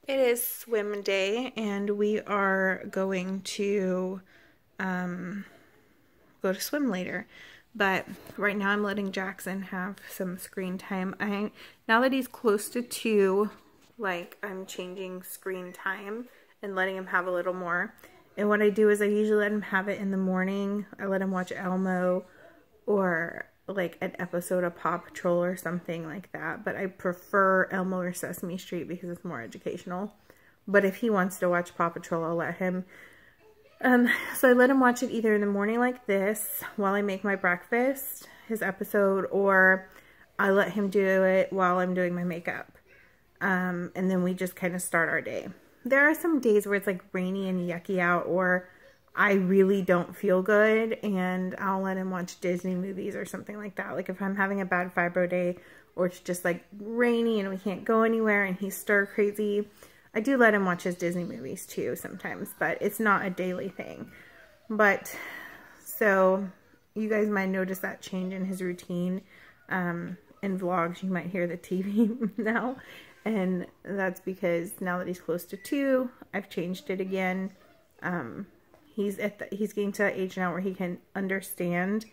It is swim day, and we are going to go to swim later. But right now I'm letting Jackson have some screen time. Now that he's close to 2, like, I'm changing screen time and letting him have a little more. And what I do is I usually let him have it in the morning. I let him watch Elmo or like an episode of Paw Patrol or something like that. But I prefer Elmo or Sesame Street because it's more educational. But if he wants to watch Paw Patrol, I'll let him. So I let him watch it either in the morning like this while I make my breakfast, his episode, or I let him do it while I'm doing my makeup. And then we just kind of start our day. There are some days where it's like rainy and yucky out, or I really don't feel good, and I'll let him watch Disney movies or something like that. Like if I'm having a bad fibro day, or it's just like rainy and we can't go anywhere and he's stir crazy, I do let him watch his Disney movies too sometimes, but it's not a daily thing. But so you guys might notice that change in his routine. In vlogs, you might hear the TV now. And that's because now that he's close to 2, I've changed it again. He's getting to that age now where he can understand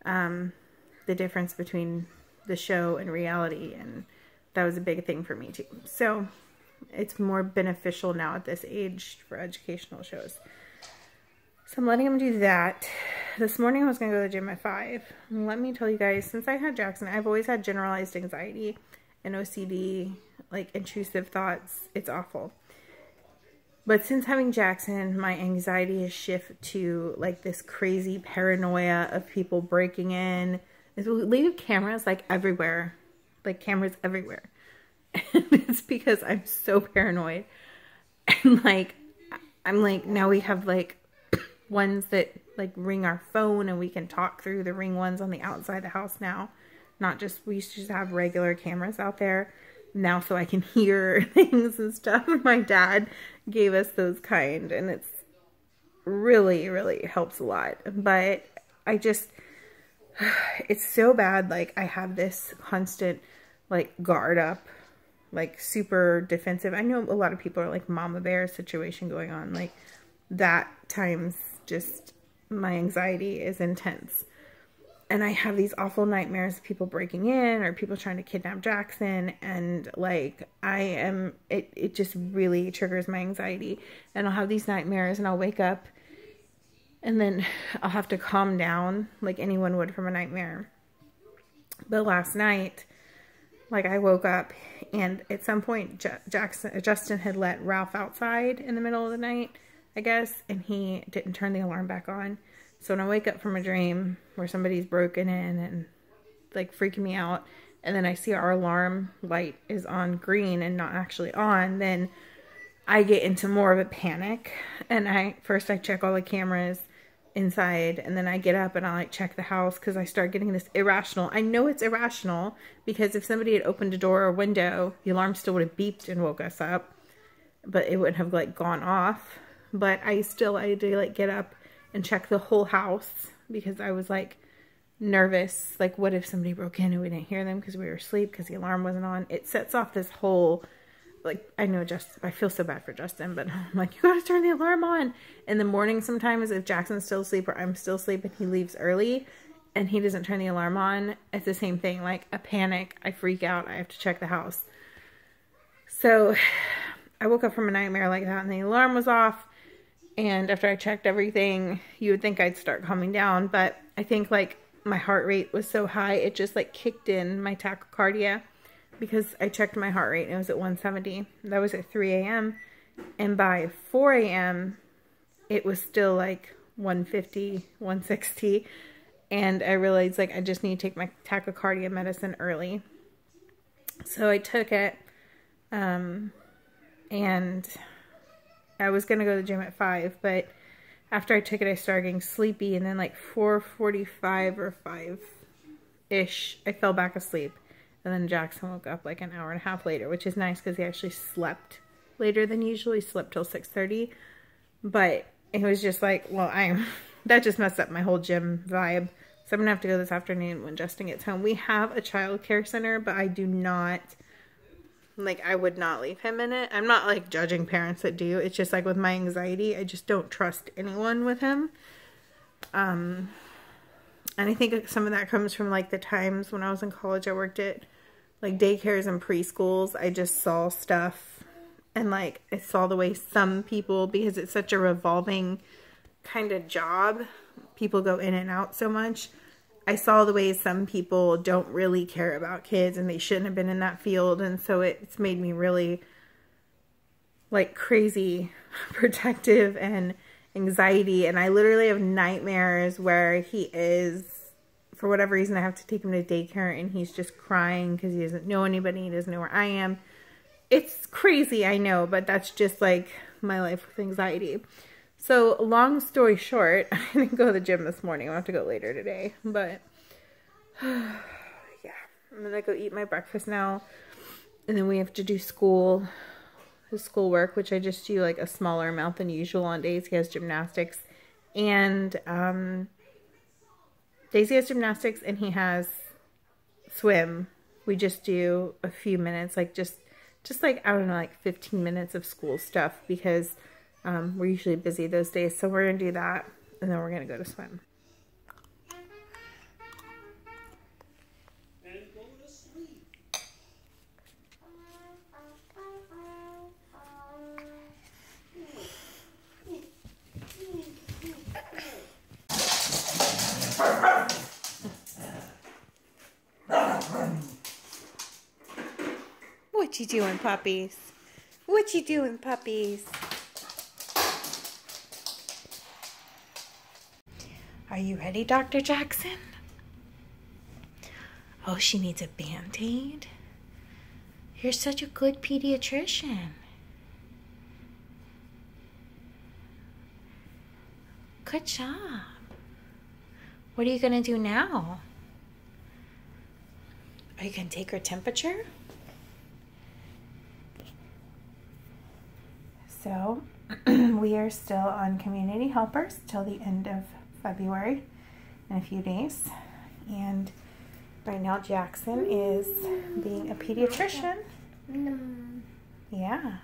the difference between the show and reality, and that was a big thing for me too. So it's more beneficial now at this age for educational shows. So I'm letting him do that. This morning I was going to go to the gym at 5. And let me tell you guys, since I had Jackson, I've always had generalized anxiety and OCD, like intrusive thoughts. It's awful. But since having Jackson, my anxiety has shifted to like this crazy paranoia of people breaking in. Leave cameras like everywhere. Like cameras everywhere. And it's because I'm so paranoid. And like, I'm like, now we have like ones that like ring our phone and we can talk through the Ring ones on the outside of the house now. Not just, we used to just have regular cameras out there now so I can hear things and stuff. My dad gave us those kind, and it's really, really helps a lot. But I just, it's so bad. Like I have this constant like guard up, like super defensive. I know a lot of people are like mama bear situation going on. Like that times just my anxiety is intense. And I have these awful nightmares of people breaking in or people trying to kidnap Jackson. And like, it just really triggers my anxiety. And I'll have these nightmares and I'll wake up and then I'll have to calm down like anyone would from a nightmare. But last night, like I woke up and at some point Justin had let Ralph outside in the middle of the night, I guess. And he didn't turn the alarm back on. So when I wake up from a dream where somebody's broken in and like freaking me out, and then I see our alarm light is on green and not actually on, then I get into more of a panic. And first I check all the cameras inside, and then I get up and I like check the house because I start getting this irrational. I know it's irrational because if somebody had opened a door or window, the alarm still would have beeped and woke us up, but it wouldn't have like gone off. But I had to like get up and check the whole house because I was like nervous. Like, what if somebody broke in and we didn't hear them because we were asleep because the alarm wasn't on? It sets off this whole, like, I know I feel so bad for Justin, but I'm like, you gotta turn the alarm on. In the morning sometimes if Jackson's still asleep or I'm still asleep and he leaves early and he doesn't turn the alarm on, it's the same thing. Like a panic, I freak out, I have to check the house. So I woke up from a nightmare like that and the alarm was off. And after I checked everything, you would think I'd start calming down. But I think like my heart rate was so high, it just like kicked in my tachycardia because I checked my heart rate and it was at 170. That was at 3 a.m. And by 4 a.m., it was still like 150, 160. And I realized like I just need to take my tachycardia medicine early. So I took it and I was going to go to the gym at 5, but after I took it, I started getting sleepy, and then like 4:45 or 5-ish, I fell back asleep. And then Jackson woke up like an hour and a half later, which is nice because he actually slept later than usually, slept till 6:30. But it was just like, well, that just messed up my whole gym vibe. So I'm going to have to go this afternoon when Justin gets home. We have a child care center, but I do not Like, I would not leave him in it. I'm not, like, judging parents that do. It's just, like, with my anxiety, I just don't trust anyone with him. And I think some of that comes from, like, the times when I was in college, I worked at, like, daycares and preschools. I just saw stuff, and, like, I saw the way some people, because it's such a revolving kind of job, people go in and out so much. I saw the ways some people don't really care about kids and they shouldn't have been in that field. And so it's made me really, like, crazy protective and anxiety. And I literally have nightmares where he is, for whatever reason, I have to take him to daycare and he's just crying because he doesn't know anybody. He doesn't know where I am. It's crazy, I know, but that's just, like, my life with anxiety. So, long story short, I didn't go to the gym this morning. I'll have to go later today. But, yeah. I'm going to go eat my breakfast now. And then we have to do his schoolwork, which I just do, like, a smaller amount than usual on days he has gymnastics. And, days he has gymnastics and he has swim. We just do a few minutes, like, just like, I don't know, like 15 minutes of school stuff because we're usually busy those days. So we're going to do that, and then we're going to go to swim. And go to sleep. What you doing, puppies? What you doing, puppies? Are you ready, Dr. Jackson? Oh, she needs a Band-Aid? You're such a good pediatrician. Good job. What are you going to do now? Are you going to take her temperature? So, we are still on community helpers till the end of February in a few days. And right now Jackson is being a pediatrician. Yeah.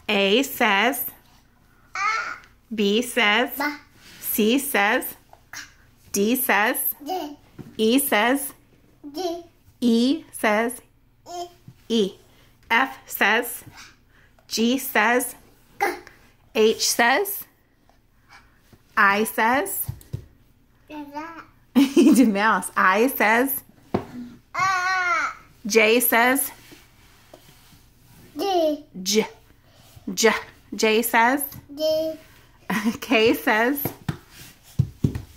A says, B says, C says, D says, E says, E says, E. F says, G says, H says. I says. He's a mouse. I says. J says. J. J. J says. K says.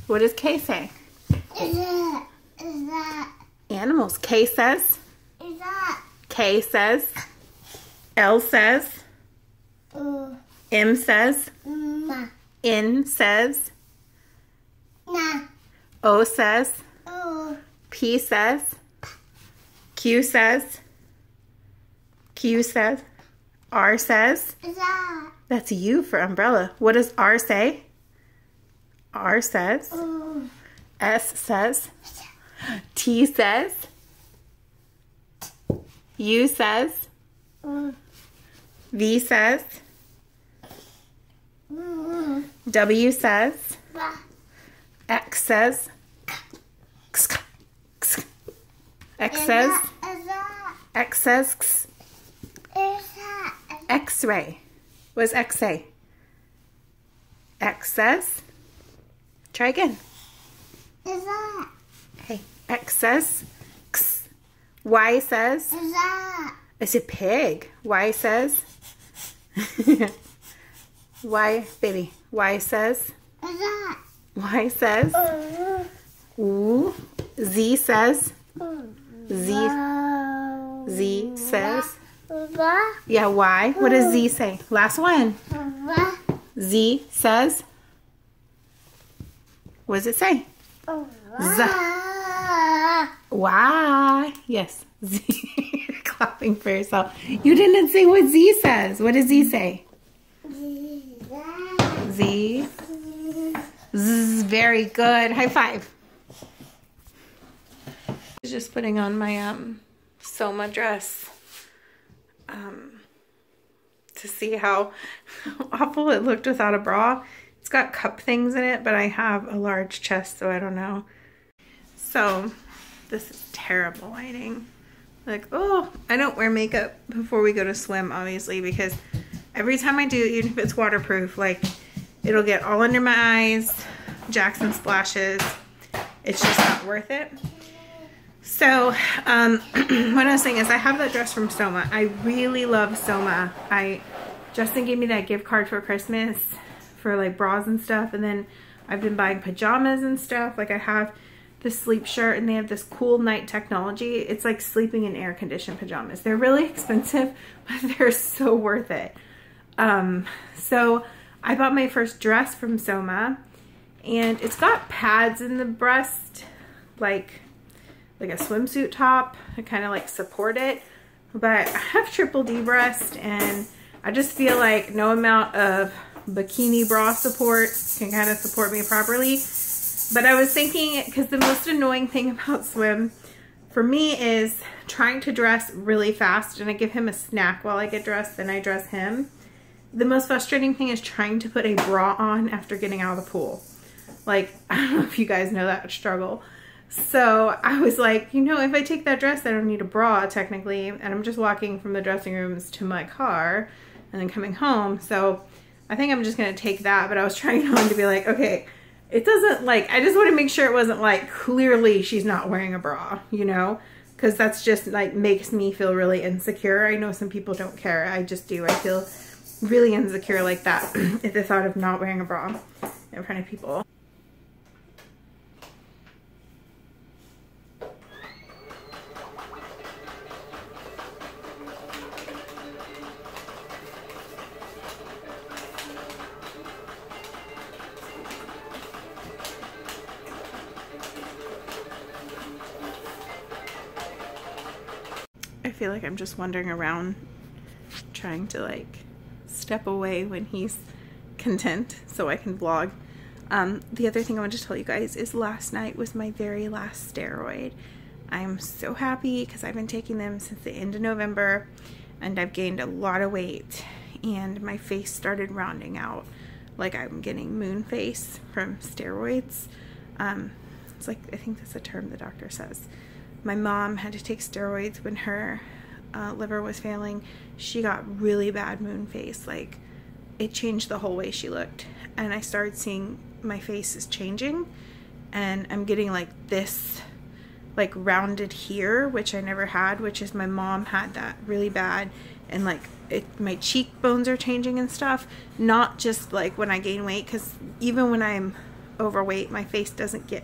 What does K say? Animals. K says. K says. L says. M says. N says. O says. P says. Q says. Q says. R says. That's U for umbrella. What does R say? R says. S says. T says. U says. V says. W says. X says. X says. X says. X-ray. What does X say? X says. Try again. Hey, X says. X. Y says. It's a pig. Y says. Y, baby. Y says. Y says. Ooh. Z says. Z. Z says. Yeah, Y. What does Z say? Last one. Z says. What does it say? Z. Y. Yes. Z. You're clapping for yourself. You didn't say what Z says. What does Z say? Z. Z. Very good. High five. I was just putting on my Soma dress to see how awful it looked without a bra. It's got cup things in it, but I have a large chest, so I don't know. So this is terrible lighting. Like, oh, I don't wear makeup before we go to swim, obviously, because every time I do, even if it's waterproof, like it'll get all under my eyes, Jackson splashes. It's just not worth it. So what I was saying is I have that dress from Soma. I really love Soma. Justin gave me that gift card for Christmas for like bras and stuff, and then I've been buying pajamas and stuff. Like I have this sleep shirt, and they have this cool night technology. It's like sleeping in air conditioned pajamas. They're really expensive, but they're so worth it. So I bought my first dress from Soma, and it's got pads in the breast, like a swimsuit top to kind of like support it. But I have triple D breast, and I just feel like no amount of bikini bra support can kind of support me properly. But I was thinking, because the most annoying thing about swim for me is trying to dress really fast, and I give him a snack while I get dressed, then I dress him. The most frustrating thing is trying to put a bra on after getting out of the pool. Like, I don't know if you guys know that struggle. So I was like, you know, if I take that dress, I don't need a bra technically, and I'm just walking from the dressing rooms to my car and then coming home. So I think I'm just going to take that, but I was trying on to be like, okay, it doesn't like, I just want to make sure it wasn't like clearly she's not wearing a bra, you know, because that's just like makes me feel really insecure. I know some people don't care. I just do. I feel really insecure like that at the thought of not wearing a bra in front of people. I feel like I'm just wandering around trying to like step away when he's content so I can vlog. The other thing I want to tell you guys is last night was my very last steroid. I'm so happy because I've been taking them since the end of November, and I've gained a lot of weight, and my face started rounding out like I'm getting moon face from steroids. It's like, I think that's a term the doctor says. My mom had to take steroids when her liver was failing. She got really bad moon face, like it changed the whole way she looked. And I started seeing my face is changing, and I'm getting like this, like rounded here, which I never had, which is my mom had that really bad. And like my cheekbones are changing and stuff, not just like when I gain weight, because even when I'm overweight, my face doesn't get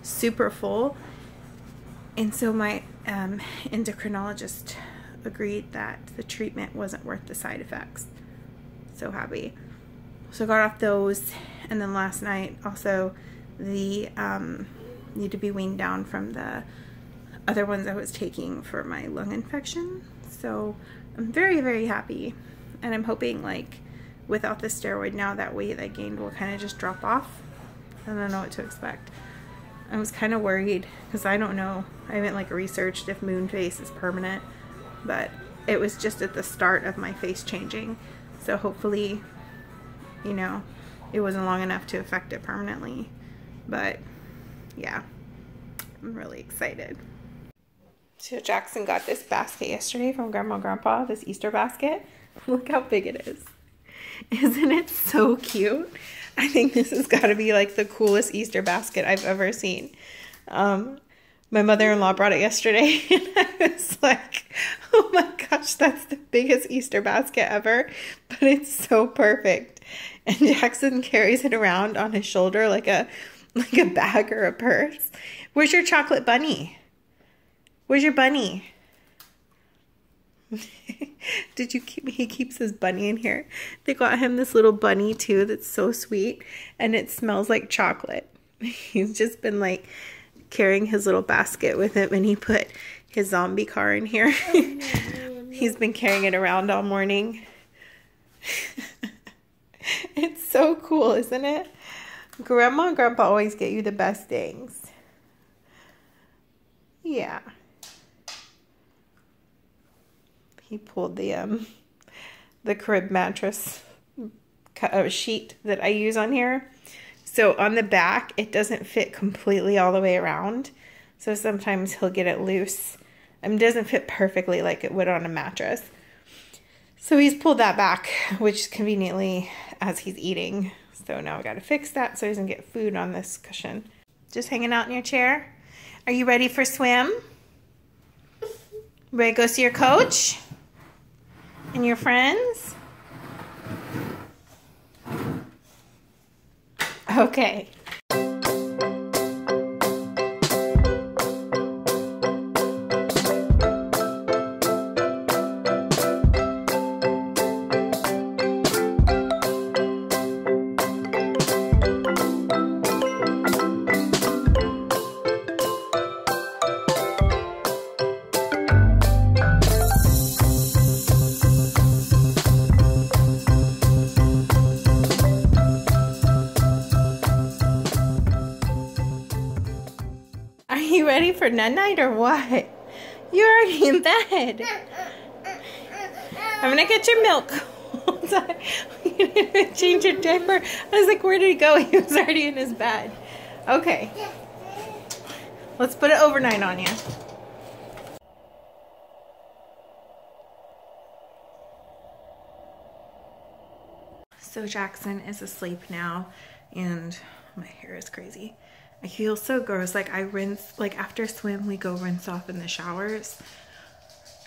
super full. And so my endocrinologist agreed that the treatment wasn't worth the side effects. So happy. So I got off those, and then last night also the need to be weaned down from the other ones I was taking for my lung infection. So I'm very, very happy, and I'm hoping like without the steroid now that weight I gained will kind of just drop off. I don't know what to expect. I was kind of worried because I don't know. I haven't like researched if moon face is permanent, but it was just at the start of my face changing. So hopefully, you know, it wasn't long enough to affect it permanently. But yeah, I'm really excited. So Jackson got this basket yesterday from Grandma and Grandpa, this Easter basket. Look how big it is. Isn't it so cute? I think this has got to be like the coolest Easter basket I've ever seen. My mother-in-law brought it yesterday, and I was like, oh my gosh, that's the biggest Easter basket ever, but it's so perfect. And Jackson carries it around on his shoulder like a bag or a purse. Where's your chocolate bunny? Where's your bunny? He keeps his bunny in here. They got him this little bunny too that's so sweet, and it smells like chocolate. He's just been like carrying his little basket with him, and he put his zombie car in here. He's been carrying it around all morning. It's so cool, isn't it? Grandma and Grandpa always get you the best things. Yeah. He pulled the crib mattress sheet that I use on here. So on the back, it doesn't fit completely all the way around. So sometimes he'll get it loose. It doesn't fit perfectly like it would on a mattress. So he's pulled that back, which conveniently as he's eating. So now I got to fix that so he doesn't get food on this cushion. Just hanging out in your chair. Are you ready for swim? Ready to go see your coach? And your friends? Okay. You ready for night or what? You're already in bed. I'm gonna get your milk. You need to change your diaper. I was like, where did he go? He was already in his bed. Okay. Let's put it overnight on you. So Jackson is asleep now, and my hair is crazy. I feel so gross. Like I rinse, like after swim, we go rinse off in the showers.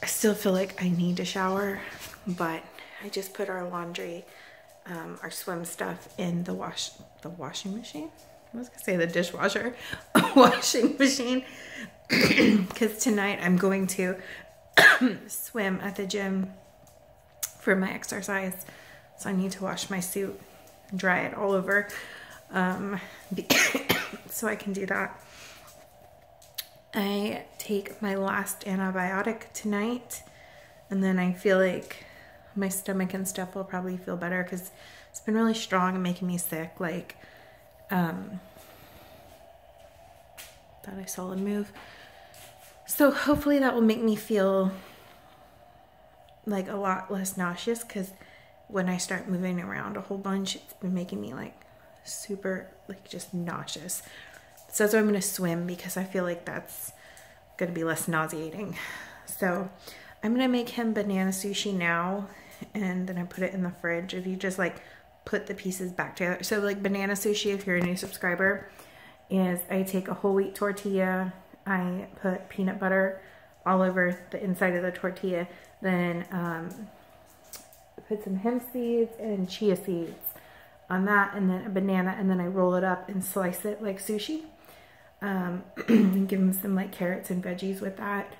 I still feel like I need to shower, but I just put our laundry, our swim stuff in the washing machine. I was gonna say the dishwasher, washing machine. Because tonight I'm going to swim at the gym for my exercise. So I need to wash my suit and dry it all over. So I can do that. I take my last antibiotic tonight, and then I feel like my stomach and stuff will probably feel better because it's been really strong and making me sick. Like, thought I saw a move. So hopefully that will make me feel like a lot less nauseous, because when I start moving around a whole bunch, it's been making me like super, like just nauseous. So that's why I'm going to swim, because I feel like that's going to be less nauseating. So I'm going to make him banana sushi now, and then I put it in the fridge. If you just like put the pieces back together. So like banana sushi, if you're a new subscriber, is I take a whole wheat tortilla, I put peanut butter all over the inside of the tortilla, then put some hemp seeds and chia seeds on that, and then a banana, and then I roll it up and slice it like sushi. And give him some like carrots and veggies with that.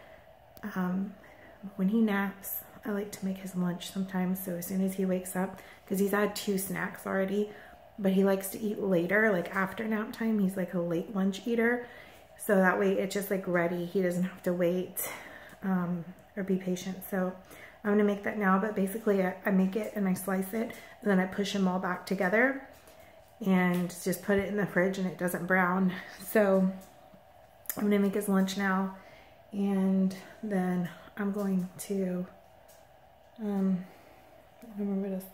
When he naps, I like to make his lunch sometimes, so as soon as he wakes up, because he's had 2 snacks already, but he likes to eat later, like after nap time. He's like a late lunch eater, so that way it's just like ready. He doesn't have to wait or be patient. So I'm gonna make that now, but basically I make it and I slice it, and then I push them all back together and just put it in the fridge, and it doesn't brown. So I'm gonna make his lunch now, and then I'm going to I don't remember what else.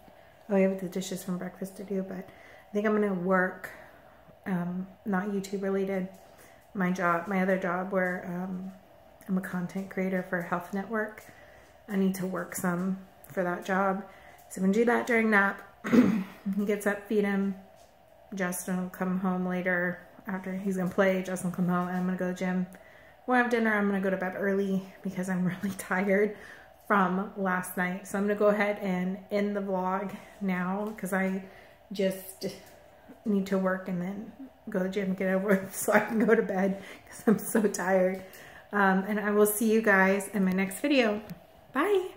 Oh, I have the dishes from breakfast to do, but I think I'm gonna work, not YouTube related, my other job where I'm a content creator for a health network. I need to work some for that job, so I'm gonna do that during nap. He gets up, feed him. Justin will come home later after he's gonna play. Justin will come home, and I'm gonna go to the gym. We'll have dinner. I'm gonna go to bed early because I'm really tired from last night. So I'm gonna go ahead and end the vlog now because I just need to work and then go to the gym and get over with so I can go to bed because I'm so tired. And I will see you guys in my next video. Bye.